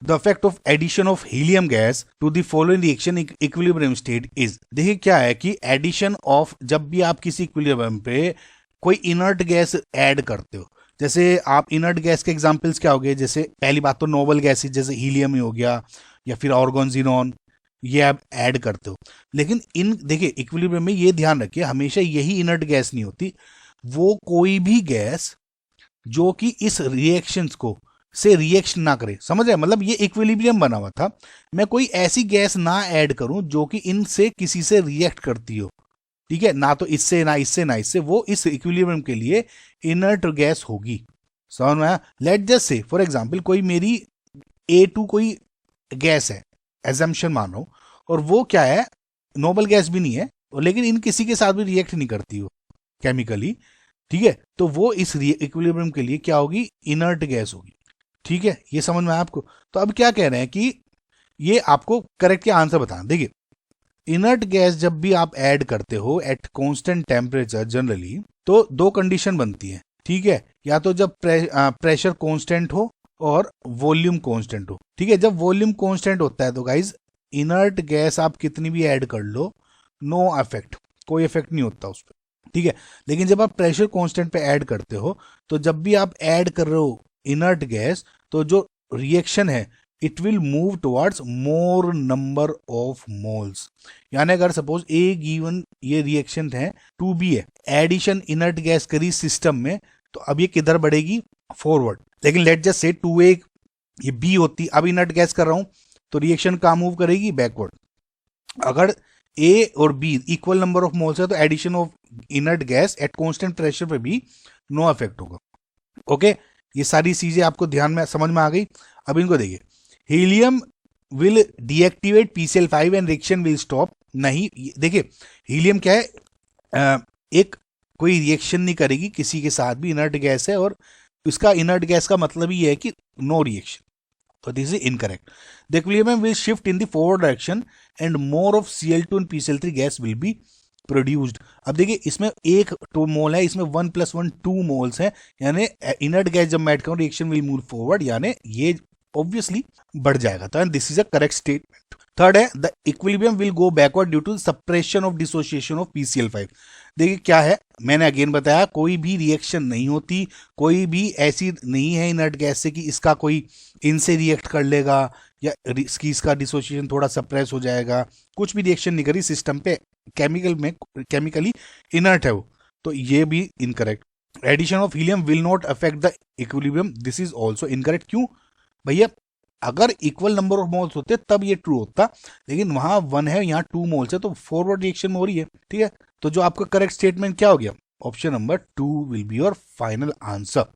The effect of addition of helium gas to the following reaction equilibrium state is. देखिए क्या है कि addition of, जब भी आप किसी इक्विलिब्रियम पे कोई इनर्ट गैस ऐड करते हो, जैसे आप इनर्ट गैस के एग्जांपल्स क्या हो गए, जैसे पहली बात तो नोबल गैसेज जैसे हीलियम ही हो गया या फिर ऑर्गन, जीनॉन, ये आप ऐड करते हो। लेकिन इन देखिए इक्विलिब्रियम में ये ध्यान रखिए हमेशा यही इनर्ट गैस नहीं होती, वो कोई भी गैस जो कि इस रिएक्शंस को से रिएक्शन ना करे, समझ रहे, मतलब ये इक्विलिब्रियम बना हुआ था, मैं कोई ऐसी गैस ना ऐड करूं जो कि इनसे किसी से रिएक्ट करती हो, ठीक है, ना तो इससे ना इससे ना इससे, वो इस इक्विलिब्रियम के लिए इनर्ट गैस होगी। समझ में आया? Let just say for example कोई मेरी A2 कोई गैस है, एजम्पशन मानो, और वो क्या है, नोबल गैस भी नहीं है, और लेकिन इन किसी के साथ भी रिएक्ट नहीं करती हो केमिकली, ठीक है, तो वो इस इक्विलिब्रियम के लिए क्या होगी, इनर्ट गैस होगी। ठीक है, ये समझ में आया आपको? तो अब क्या कह रहे हैं कि ये आपको करेक्ट के आंसर बताना। देखिए इनर्ट गैस जब भी आप ऐड करते हो एट कांस्टेंट टेम्परेचर जनरली, तो दो कंडीशन बनती है, ठीक है, या तो जब प्रेशर कांस्टेंट हो और वॉल्यूम कांस्टेंट हो। ठीक है, जब वॉल्यूम कांस्टेंट होता है तो गाइज इनर्ट गैस आप कितनी भी ऐड कर लो, नो इफेक्ट, कोई इफेक्ट नहीं होता उस पर, ठीक है। लेकिन जब आप प्रेशर कांस्टेंट पे ऐड करते हो, तो जब भी आप ऐड कर रहे हो इनर्ट गैस, तो जो रिएक्शन है it will move towards more number of moles. यानी अगर सपोज ए गिवन ये रिएक्शन है 2B है, एडिशन इनर्ट गैस करी सिस्टम में, तो अब ये किधर बढ़ेगी, फॉरवर्ड। लेकिन लेट जस्ट से 2A ये B होती, अब इनर्ट गैस कर रहा हूं तो रिएक्शन कहां मूव करेगी, बैकवर्ड। अगर A और B equal number of moles है तो addition of inert gas at constant pressure पे भी नो इफेक्ट होगा। ओके, ये सारी चीजें आपको ध्यान में समझ में आ गई। अब इनको देखिए, helium will deactivate PCl5 and reaction will stop. नहीं, देखिए हीलियम क्या है, एक कोई रिएक्शन नहीं करेगी किसी के साथ भी, इनर्ट गैस है, और इसका इनर्ट गैस का मतलब ही है कि नो रिएक्शन, तो this is incorrect. The equilibrium will shift in the forward direction and more of Cl2 and PCl3 gas will be produced. अब देखिए इसमें एक 2 मोल है, इसमें 1 + 1 2 मोल्स हैं, यानी इनर्ट गैस जब मैं ऐड करूं रिएक्शन विल मूव फॉरवर्ड, यानी ये ऑब्वियसली बढ़ जाएगा, तो this is a correct statement. Third है the equilibrium will go backward due to suppression of dissociation of PCl5। देखिए क्या है, मैंने अगेन बताया कोई भी रिएक्शन नहीं होती, कोई भी ऐसी नहीं है इनर्ट गैस से कि इसका कोई इनसे रिएक्ट कर लेगा या इसका डिसोसिएशन थोड़ा सप्रेस हो जाएगा, कुछ भी रिएक्शन नहीं करी सिस्टम पे, केमिकली इनर्ट है वो, तो ये भी incorrect. Addition of helium will not affect the equilibrium, this is also incorrect. क्यों भैया, अगर इक्वल नंबर ऑफ मोल्स होते तब ये ट्रू होता, लेकिन वहां 1 है यहाँ 2 मोल्स है, तो फॉरवर्ड रिएक्शन में हो रही है, ठीक है। तो जो आपका करेक्ट स्टेटमेंट क्या हो गया, option number 2 will be your final answer.